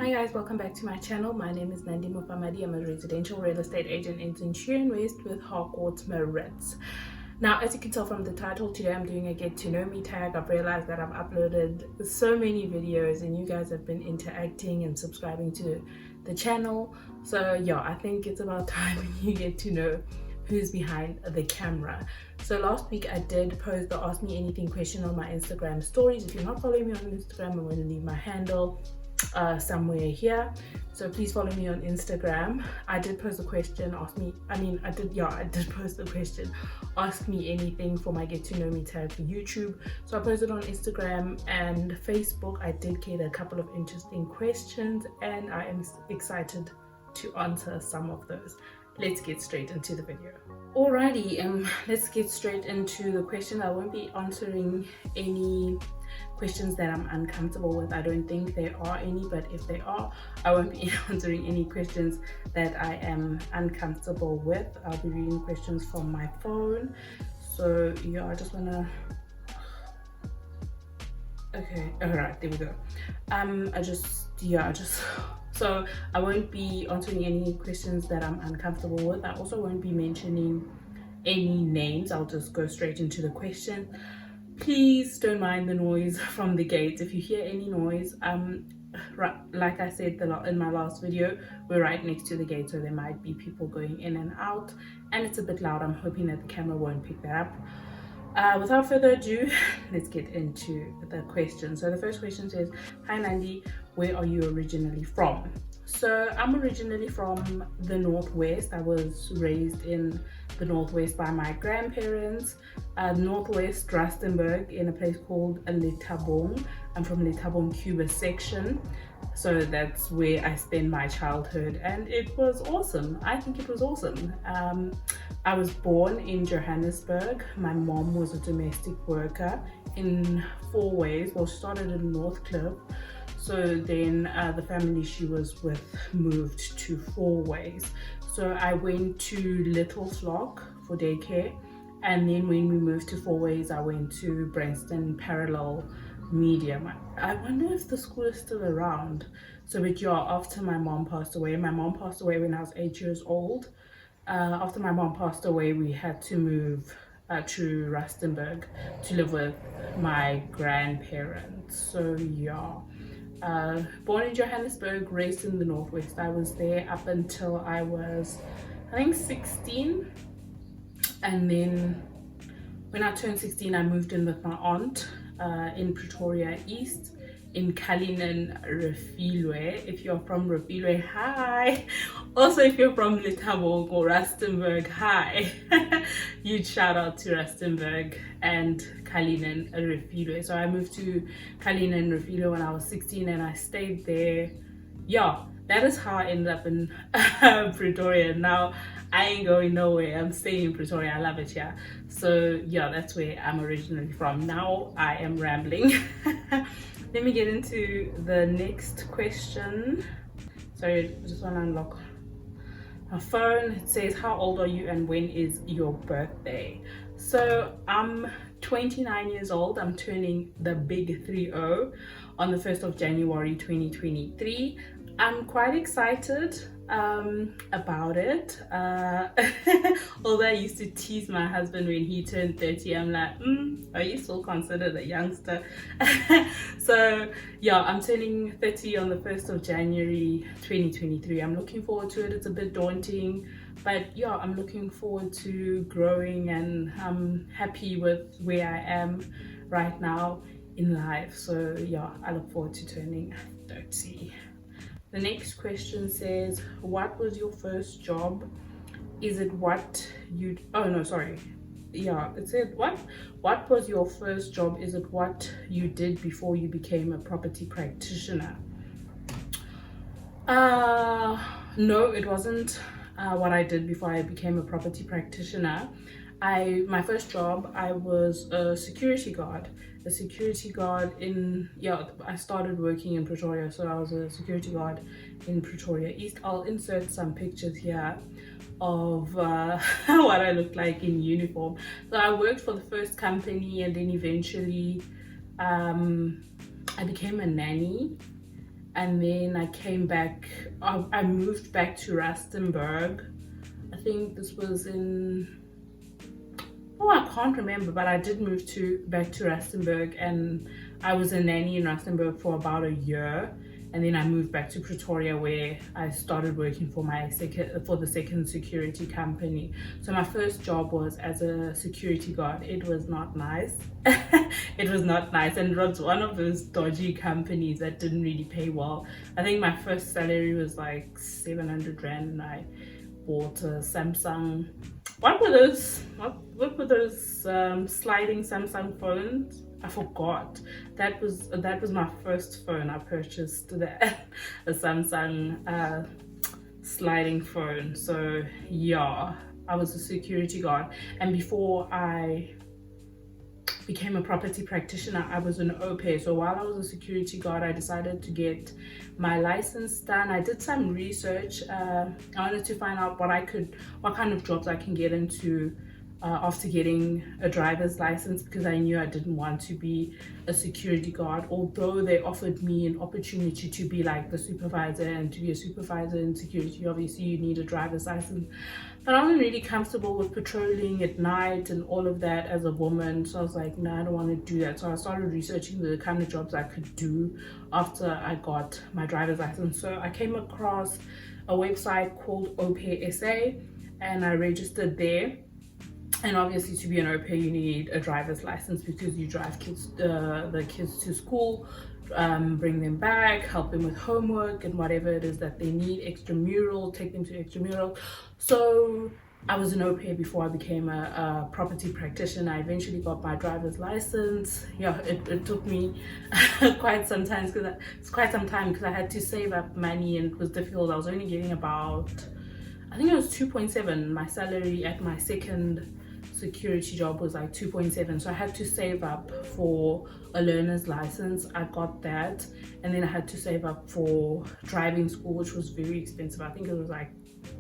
Hi guys, welcome back to my channel. My name is Nandi Mufamadi. I'm a residential real estate agent in Centurion West with Harcourt Maritz. Now, as you can tell from the title, today I'm doing a get to know me tag. I've realized that I've uploaded so many videos and you guys have been interacting and subscribing to the channel. So yeah, I think it's about time you get to know who's behind the camera. So last week I did post the Ask Me Anything question on my Instagram stories. If you're not following me on Instagram, I'm going to leave my handle somewhere here, so please follow me on Instagram. I did post a question, I did post a question, ask me anything, for my get to know me tag for YouTube. So I posted on Instagram and Facebook. I did get a couple of interesting questions and I am excited to answer some of those. Let's get straight into the video. Alrighty, let's get straight into the question. I won't be answering any questions that I'm uncomfortable with. I don't think there are any, but if there are, I won't be answering any questions that I am uncomfortable with. I'll be reading questions from my phone. So yeah, I just wanna, okay, all right, there we go. So I won't be answering any questions that I'm uncomfortable with. I also won't be mentioning any names. I'll just go straight into the question. Please don't mind the noise from the gates. If you hear any noise, right, like I said in my last video, we're right next to the gate, so there might be people going in and out and it's a bit loud. I'm hoping that the camera won't pick that up. Without further ado, let's get into the question. So the first question says, hi Nandi, where are you originally from? So I'm originally from the Northwest. I was raised in the Northwest by my grandparents. Northwest Rustenburg, in a place called Lethabong. I'm from Lethabong Cuba section. So that's where I spent my childhood and it was awesome. I think it was awesome. I was born in Johannesburg. My mom was a domestic worker in Fourways. Well, she started in Northcliffe. So then the family she was with moved to Fourways. So I went to Little Flock for daycare. And then when we moved to Fourways, I went to Bryanston Parallel Medium. I wonder if the school is still around. So but yeah, after my mom passed away when I was 8 years old. After my mom passed away, we had to move to Rustenburg to live with my grandparents. So yeah, born in Johannesburg, raised in the Northwest. I was there up until I was, I think, 16. And then when I turned 16, I moved in with my aunt in Pretoria East, in Cullinan, Refilwe. If you're from Refilwe, hi. Also, if you're from Lethabong or Rustenburg, hi. Huge shout out to Rustenburg and Cullinan, Refilwe. So I moved to Cullinan, Refilwe when I was 16 and I stayed there. Yeah, that is how I ended up in Pretoria. Now I ain't going nowhere. I'm staying in Pretoria. I love it here. So yeah, that's where I'm originally from. Now I am rambling. Let me get into the next question. Sorry, I just want to unlock my phone. It says, how old are you and when is your birthday? So I'm 29 years old. I'm turning the big 3-0 on the 1st of January 2023. I'm quite excited about it. Although I used to tease my husband when he turned 30, I'm like, are you still considered a youngster? So yeah, I'm turning 30 on the 1st of January 2023. I'm looking forward to it. It's a bit daunting, but yeah, I'm looking forward to growing and I'm happy with where I am right now in life. So yeah, I look forward to turning 30. The next question says, what was your first job? Is it what you, oh no, sorry. Yeah, it said, what was your first job? Is it what you did before you became a property practitioner? No, it wasn't what I did before I became a property practitioner. My first job, I was a security guard. I started working in Pretoria, so I was a security guard in Pretoria East. I'll insert some pictures here of what I looked like in uniform. So I worked for the first company and then eventually I became a nanny and then I came back. I moved back to Rustenburg. I think this was in, oh, I can't remember, but I did move back to Rustenburg, and I was a nanny in Rustenburg for about a year, and then I moved back to Pretoria, where I started working for the second security company. So my first job was as a security guard. It was not nice. It was not nice, and it was one of those dodgy companies that didn't really pay well. I think my first salary was like 700 rand, and I bought a Samsung. What were those? What were those sliding Samsung phones? I forgot. That was my first phone. I purchased that a Samsung sliding phone. So yeah, I was a security guard, and before I became a property practitioner, I was an au pair. So while I was a security guard, I decided to get my license done. I did some research. I wanted to find out what kind of jobs I can get into after getting a driver's license, because I knew I didn't want to be a security guard, although they offered me an opportunity to be like the supervisor, and to be a supervisor in security obviously you need a driver's license. But I wasn't really comfortable with patrolling at night and all of that as a woman, so I was like, no, I don't want to do that. So I started researching the kind of jobs I could do after I got my driver's license. So I came across a website called Au Pair SA, and I registered there. And obviously, to be an au pair, you need a driver's license, because you drive the kids to school, bring them back, help them with homework and whatever it is that they need, extramural, take them to extramural. So I was an au pair before I became a property practitioner. I eventually got my driver's license. Yeah, it took me quite some time, because I had to save up money, and it was difficult. I was only getting about, I think it was 2.7. My salary at my second security job was like 2.7, so I had to save up for a learner's license. I got that, and then I had to save up for driving school, which was very expensive. I think it was like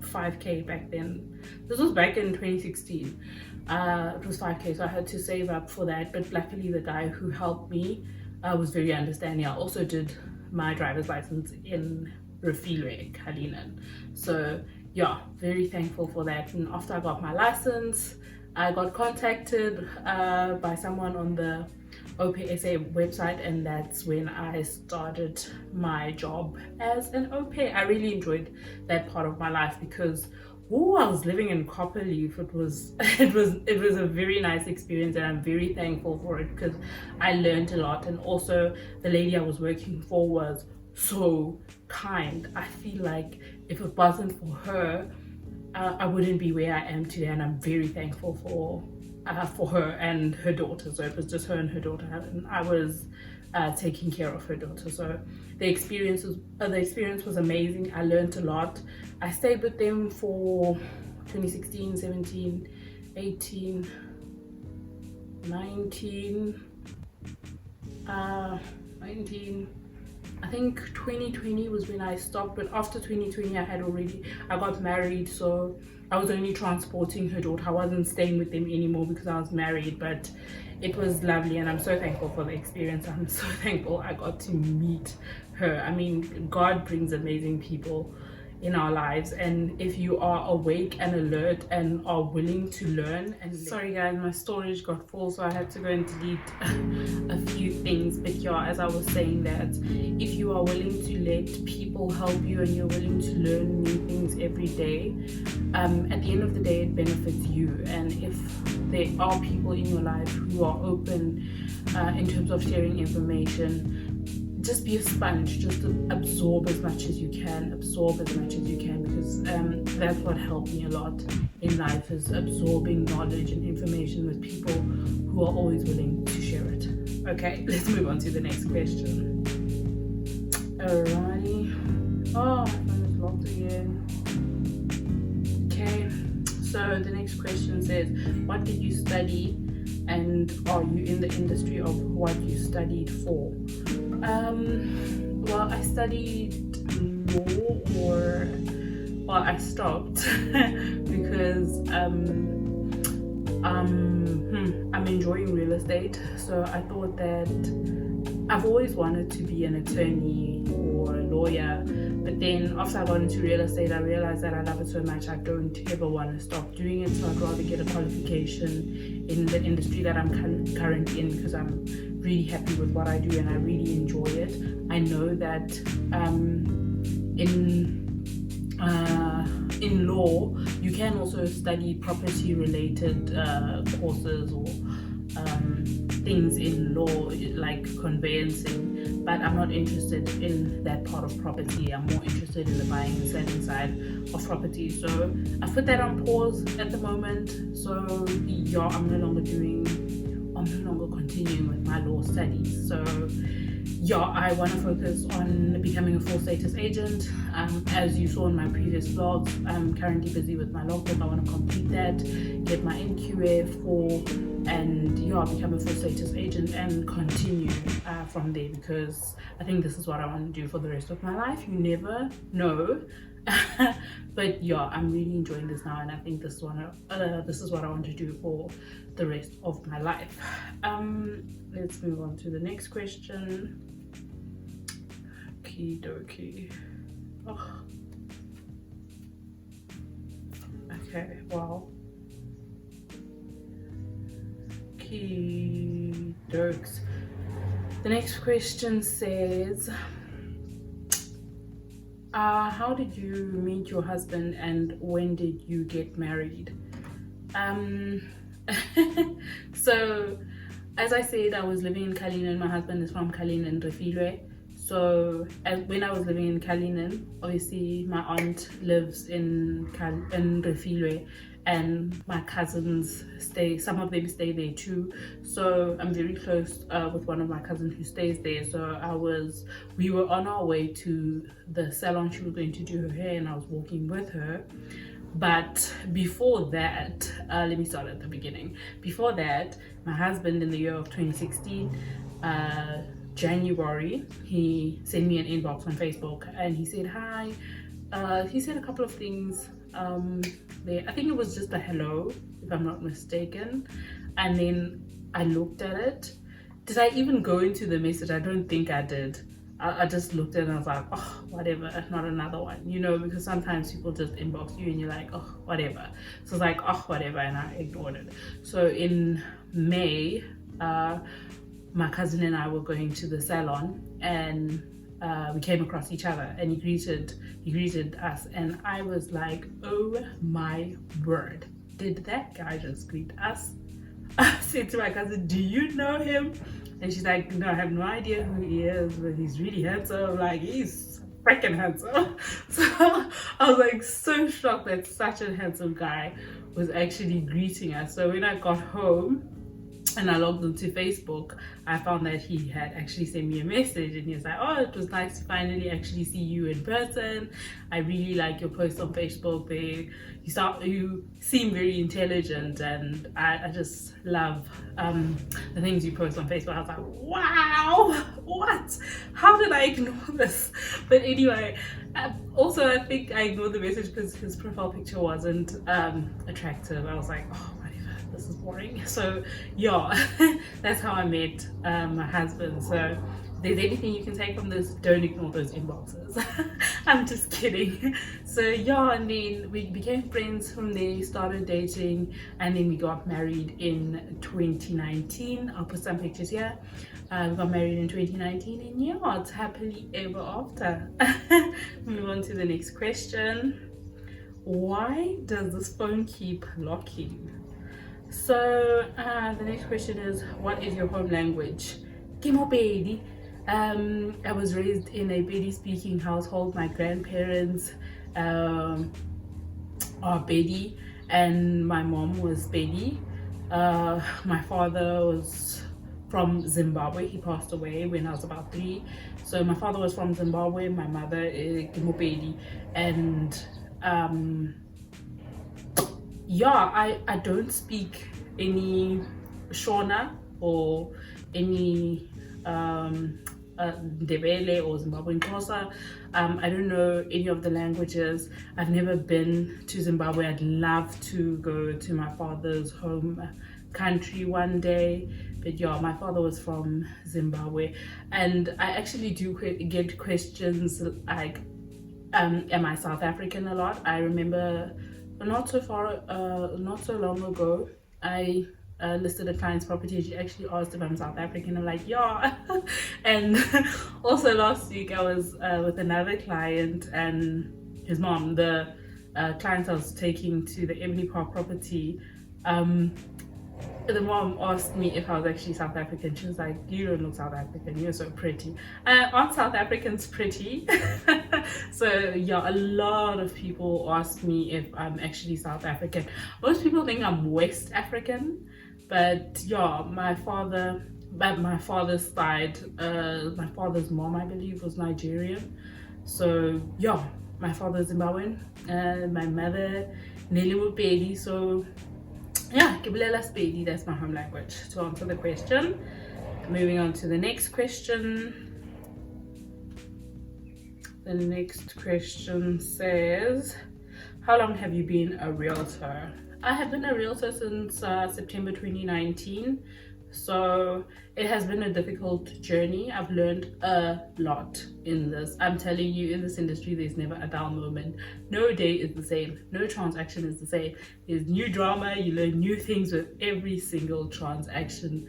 5k back then. This was back in 2016. It was 5k, so I had to save up for that. But luckily the guy who helped me was very understanding. I also did my driver's license in Refilwe, Kalinen. So yeah, very thankful for that. And after I got my license, I got contacted by someone on the Au Pair SA website, and that's when I started my job as an au pair. I really enjoyed that part of my life, because I was living in Copperleaf. It was a very nice experience, and I'm very thankful for it, because I learned a lot. And also the lady I was working for was so kind. I feel like if it wasn't for her, I wouldn't be where I am today, and I'm very thankful for her and her daughter. So it was just her and her daughter, and I was taking care of her daughter. So the experience was amazing. I learned a lot. I stayed with them for 2016, 17, 18, 19, 19. I think 2020 was when I stopped, but after 2020 I got married, so I was only transporting her daughter. I wasn't staying with them anymore because I was married, but it was lovely, and I'm so thankful for the experience. I'm so thankful I got to meet her. I mean, God brings amazing people in our lives, and if you are awake and alert and are willing to learn. And sorry guys, my storage got full, so I had to go and delete a few things. But yeah, as I was saying, that if you are willing to let people help you, and you're willing to learn new things every day, at the end of the day it benefits you. And if there are people in your life who are open in terms of sharing information, just be a sponge, just absorb as much as you can, because that's what helped me a lot in life, is absorbing knowledge and information with people who are always willing to share it. Okay, let's move on to the next question. Alrighty. Oh, my phone is locked again. Okay, so the next question says, what did you study, and are you in the industry of what you studied for? Well, I studied law, I stopped because I'm enjoying real estate. So I thought that I've always wanted to be an attorney or a lawyer, but then after I got into real estate, I realized that I love it so much I don't ever want to stop doing it. So I'd rather get a qualification in the industry that I'm currently in, because I'm really happy with what I do and I really enjoy it. I know that in law you can also study property related courses or things in law like conveyancing, but I'm not interested in that part of property. I'm more interested in the buying and selling side of property, so I put that on pause at the moment. So yeah, I'm no longer continuing with my law studies. So yeah, I want to focus on becoming a full status agent. As you saw in my previous vlogs, I'm currently busy with my logbook. I want to complete that, get my NQF4, and yeah, become a full status agent and continue from there, because I think this is what I want to do for the rest of my life. You never know. But yeah, I'm really enjoying this now, and I think this is what I want to do for the rest of my life. Let's move on to the next question. Okie dokie. Oh. Okay, wow. Okie dokes. The next question says, how did you meet your husband and when did you get married? So as I said, I was living in Kalinin. My husband is from Kalinin, Refilwe. So when I was living in Kalinin, obviously my aunt lives in Refilwe, and my cousins some of them stay there too. So I'm very close with one of my cousins who stays there. So we were on our way to the salon. She was going to do her hair and I was walking with her. But before that, let me start at the beginning. Before that, my husband, in the year of 2016, January, he sent me an inbox on Facebook and he said hi. He said a couple of things there. I think it was just a hello, if I'm not mistaken. And then I looked at it. Did I even go into the message? I don't think I did. I just looked at it and I was like, oh, whatever, not another one, you know, because sometimes people just inbox you and you're like, oh, whatever. So it's like, oh, whatever, and I ignored it. So in May, my cousin and I were going to the salon, and we came across each other, and he greeted us, and I was like, oh my word, did that guy just greet us? I said to my cousin, do you know him? And she's like, no, I have no idea who he is, but he's really handsome. Like, he's freaking handsome. So I was like so shocked that such a handsome guy was actually greeting us. So when I got home and I logged onto Facebook, I found that he had actually sent me a message, and he was like, oh, it was nice to finally actually see you in person. I really like your posts on Facebook. You seem very intelligent, and I just love the things you post on Facebook. I was like, wow, what? How did I ignore this? But anyway, also I think I ignored the message because his profile picture wasn't attractive. I was like, oh, this is boring. So yeah, that's how I met my husband. So if there's anything you can take from this, don't ignore those inboxes. I'm just kidding. So yeah, and then we became friends from there, started dating, and then we got married in 2019. I'll put some pictures here. We got married in 2019, and yeah, it's happily ever after. Move on to the next question. Why does this phone keep locking? So the next question is, what is your home language? Kimopedi. I was raised in a Pedi speaking household. My grandparents are Pedi and my mom was Pedi. My father was from Zimbabwe. He passed away when I was about 3. So my father was from Zimbabwe, my mother is Kimopedi, and yeah, I don't speak any Shona or any Ndebele or Zimbabwean Xhosa. I don't know any of the languages. I've never been to Zimbabwe. I'd love to go to my father's home country one day, But yeah, my father was from Zimbabwe, and I actually do get questions like, am I South African a lot. I remember not so long ago, I listed a client's property and she actually asked if I'm South African. I'm like, yeah. And also last week I was with another client and his mom, the client I was taking to the Emily Park property. The mom asked me if I was actually South African. She was like, you don't look South African, you're so pretty. Aren't South Africans pretty? So yeah, a lot of people ask me if I'm actually South African. Most people think I'm West African, but yeah, my father's side, my father's mom, I believe, was Nigerian. So yeah, my father's Zimbabwean, my mother Nelly Mupedi. So yeah, Kibulela Spedi, that's my home language, to answer the question. Moving on to the next question. The next question says, how long have you been a realtor? I have been a realtor since September 2019. So it has been a difficult journey. I've learned a lot in this. I'm telling you, in this industry, there's never a dull moment. No day is the same. No transaction is the same. There's new drama. You learn new things with every single transaction.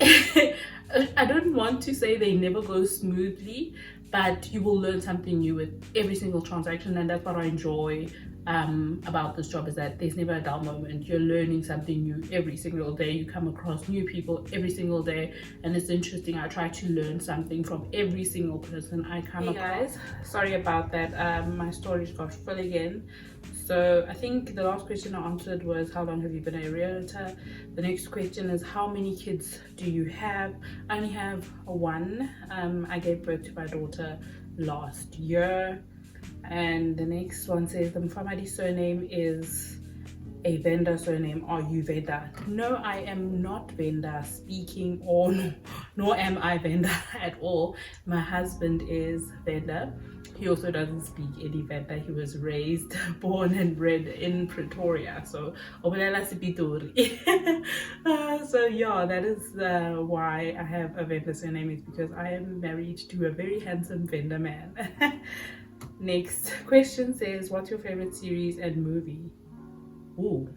I don't want to say they never go smoothly, but you will learn something new with every single transaction, and that's what I enjoy about this job, is that there's never a dull moment. You're learning something new every single day. You come across new people every single day, and it's interesting. I try to learn something from every single person I come across. Guys, sorry about that. My storage got full again. So I think the last question I answered was, how long have you been a realtor? The next question is, how many kids do you have? I only have one. I gave birth to my daughter last year. And the next one says, the Mfamadi surname is a vendor surname. Are you vendor? No, I am not vendor speaking, or nor am I vendor at all. My husband is vendor. He also doesn't speak any vendor. He was raised, born and bred in Pretoria. So, so yeah, that is why I have a vendor surname, is because I am married to a very handsome vendor man. Next question says, what's your favorite series and movie? Ooh,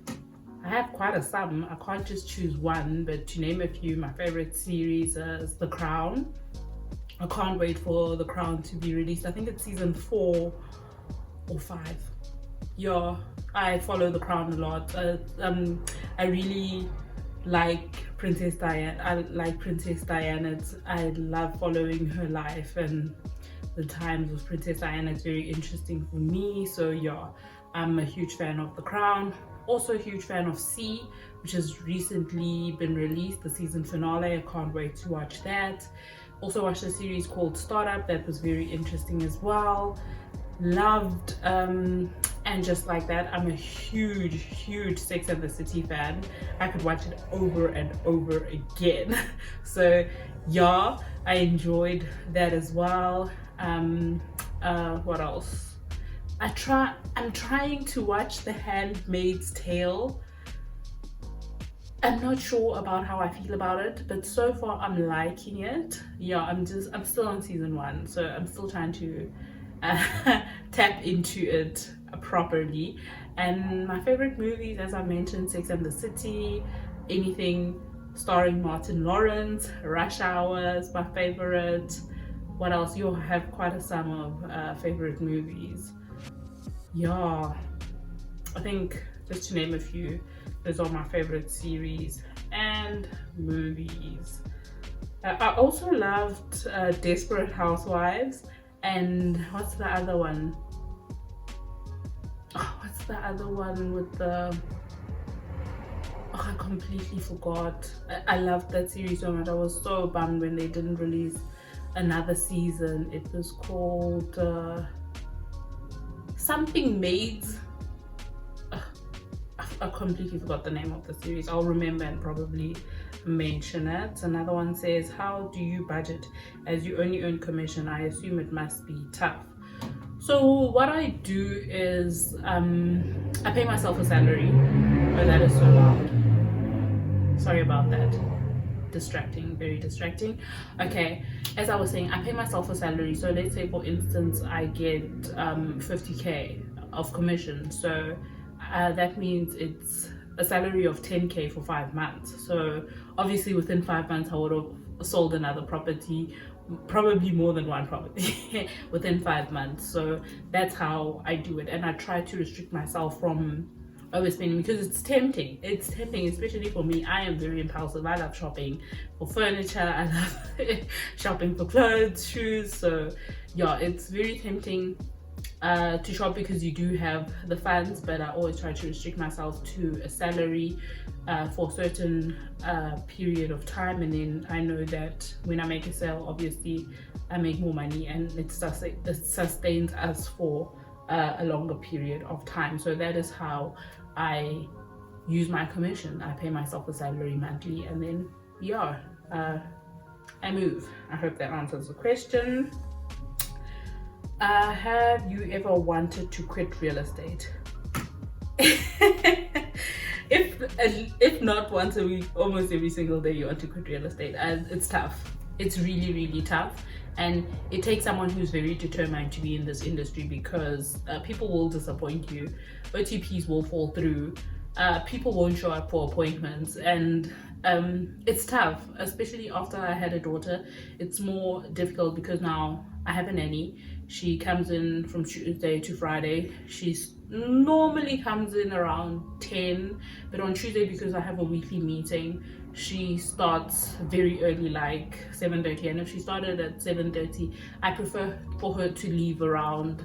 I have quite a sum. I can't just choose one, but to name a few, my favorite series is The Crown. I can't wait for The Crown to be released. I think it's season 4 or 5. Yeah, I follow The Crown a lot. I really like Princess Diana. I love following her life, and the times of Princess Diana is very interesting for me. So yeah, I'm a huge fan of The Crown. Also a huge fan of C, which has recently been released, the season finale. I can't wait to watch that. Also watched a series called Startup, that was very interesting as well. Loved And Just Like That. I'm a huge Sex and the City fan. I could watch it over and over again. So yeah, I enjoyed that as well. What else? I'm trying to watch The Handmaid's Tale. I'm not sure about how I feel about it, but so far I'm liking it. Yeah, I'm still on season 1, so I'm still trying to tap into it properly. And my favorite movies, as I mentioned, Sex and the City, anything starring Martin Lawrence, Rush Hour is my favorite. What else? You have quite a sum of favorite movies. Yeah, I think just to name a few, those are my favorite series and movies. I also loved Desperate Housewives, and what's the other one? What's the other one with the... I completely forgot. I loved that series so much. I was so bummed when they didn't release another season. It was called something Maids. I completely forgot the name of the series. I'll remember and probably mention it. Another one says, how do you budget as you only earn commission? I assume it must be tough. So what I do is I pay myself a salary. Oh, that is so loud. Sorry about that. distracting, very distracting. Okay, as I was saying, I pay myself a salary. So let's say for instance I get 50k of commission, so that means it's a salary of 10k for 5 months. So obviously within 5 months I would have sold another property, probably more than one property within 5 months. So that's how I do it, and I try to restrict myself from overspending because it's tempting, especially for me. I am very impulsive. I love shopping for furniture, I love shopping for clothes, shoes. So yeah, it's very tempting to shop because you do have the funds, but I always try to restrict myself to a salary for a certain period of time, and then I know that when I make a sale, obviously I make more money, and it sustains us for a longer period of time. So that is how I use my commission. I pay myself a salary monthly, and then yeah, I move. I hope that answers the question. Have you ever wanted to quit real estate? if not once a week, almost every single day you want to quit real estate. And it's tough. It's really, really tough. And it takes someone who's very determined to be in this industry, because people will disappoint you. OTPs will fall through. People won't show up for appointments, and it's tough, especially after I had a daughter. It's more difficult because now I have a nanny. She comes in from Tuesday to Friday. She's normally comes in around 10, but on Tuesday, because I have a weekly meeting, she starts very early, like 7:30. And if she started at 7:30, I prefer for her to leave around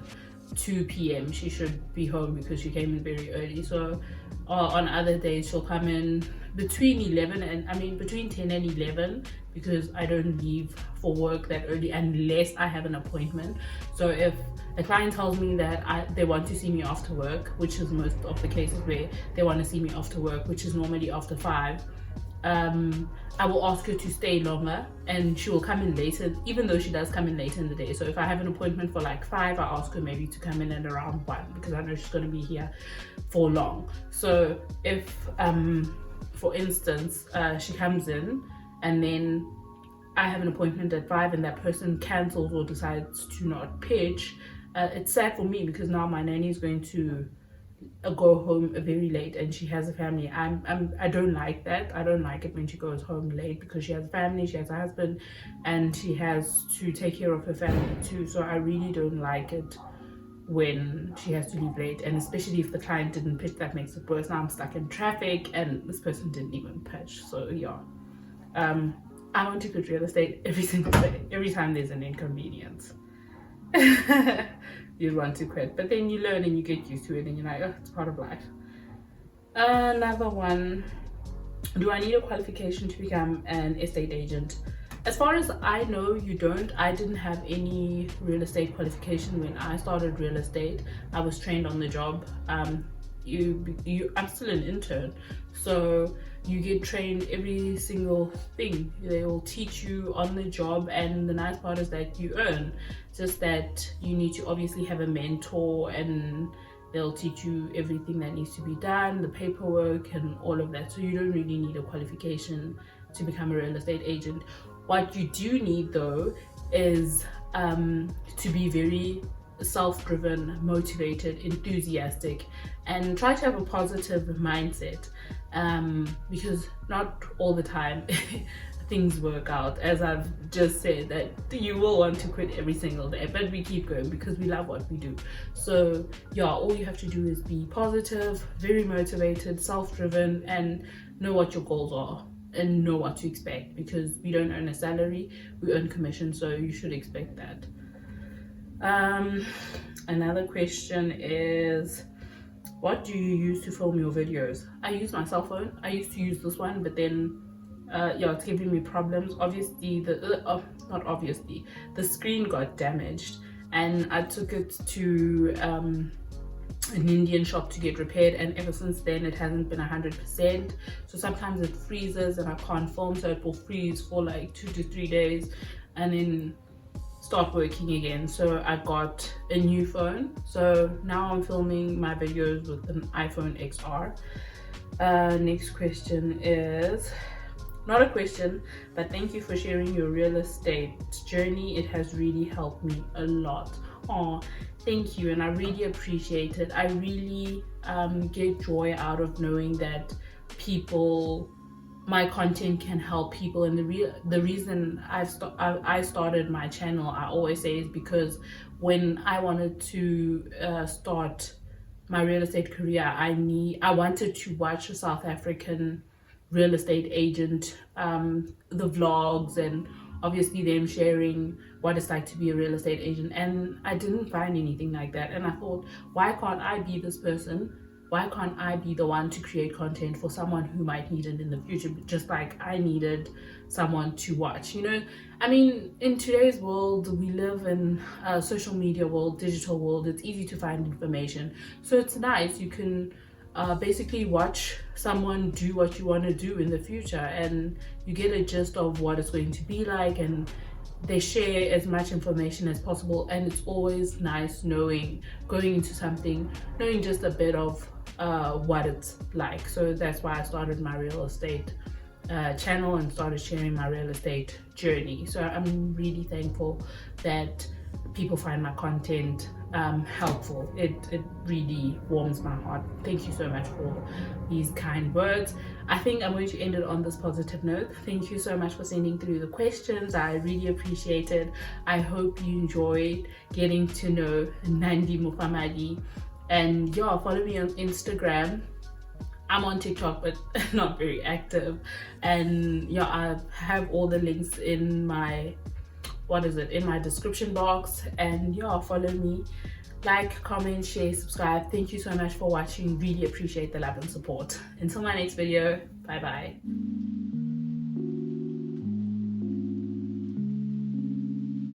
2 p.m. She should be home because she came in very early. So on other days she'll come in between 10 and 11, because I don't leave for work that early unless I have an appointment. So if a client tells me that they want to see me after work, which is most of the cases where they want to see me after work, which is normally after 5, I will ask her to stay longer, and she will come in later, even though she does come in later in the day. So if I have an appointment for like 5, I ask her maybe to come in at around 1, because I know she's going to be here for long. So if for instance she comes in and then I have an appointment at 5 and that person cancels or decides to not pitch, it's sad for me, because now my nanny is going to go home very late, and she has a family. I don't like that. I don't like it when she goes home late, because she has a family, she has a husband, and she has to take care of her family too. So I really don't like it when she has to leave late, and especially if the client didn't pitch, that makes it worse. Now I'm stuck in traffic and this person didn't even pitch. So yeah, I want to quit real estate every single day. Every time there's an inconvenience, you'd want to quit, but then you learn and you get used to it, and you're like, oh, it's part of life. Another one: do I need a qualification to become an estate agent? As far as I know, you don't. I didn't have any real estate qualification when I started real estate. I was trained on the job. I'm still an intern, so you get trained every single thing. They will teach you on the job, and the nice part is that you earn. Just that you need to obviously have a mentor, and they'll teach you everything that needs to be done, the paperwork and all of that. So you don't really need a qualification to become a real estate agent. What you do need though is to be very self-driven, motivated, enthusiastic, and try to have a positive mindset, because not all the time things work out. As I've just said, that you will want to quit every single day, but we keep going because we love what we do. So yeah, all you have to do is be positive, very motivated, self-driven, and know what your goals are and know what to expect, because we don't earn a salary, we earn commission, so you should expect that. Another question is, what do you use to film your videos? I use my cell phone. I used to use this one, but then yeah, it's giving me problems. Obviously the screen got damaged, and I took it to an Indian shop to get repaired, and ever since then it hasn't been 100%. So sometimes it freezes and I can't film, so it will freeze for like 2 to 3 days and then start working again. So I got a new phone, so now I'm filming my videos with an iPhone XR. Next question is, not a question, but thank you for sharing your real estate journey. It has really helped me a lot. Oh, thank you, and I really appreciate it. I really get joy out of knowing that people, my content can help people. And the reason I started my channel, I always say, is because when I wanted to start my real estate career, I wanted to watch a South African real estate agent, the vlogs, and obviously them sharing what it's like to be a real estate agent. And I didn't find anything like that. And I thought, why can't I be this person? Why can't I be the one to create content for someone who might need it in the future, just like I needed someone to watch? I mean, in today's world, we live in a social media world, digital world. It's easy to find information, so it's nice. You can basically watch someone do what you want to do in the future, and you get a gist of what it's going to be like, and they share as much information as possible. And it's always nice going into something, knowing just a bit of what it's like. So that's why I started my real estate channel and started sharing my real estate journey. So I'm really thankful that people find my content helpful. It really warms my heart. Thank you so much for these kind words. I think I'm going to end it on this positive note. Thank you so much for sending through the questions. I really appreciate it. I hope you enjoyed getting to know Nandi Mufamadi. And yeah, follow me on Instagram. I'm on TikTok, but not very active. And yeah, I have all the links in my in my description box. And yeah, follow me, like, comment, share, subscribe. Thank you so much for watching. Really appreciate the love and support. Until my next video, bye bye.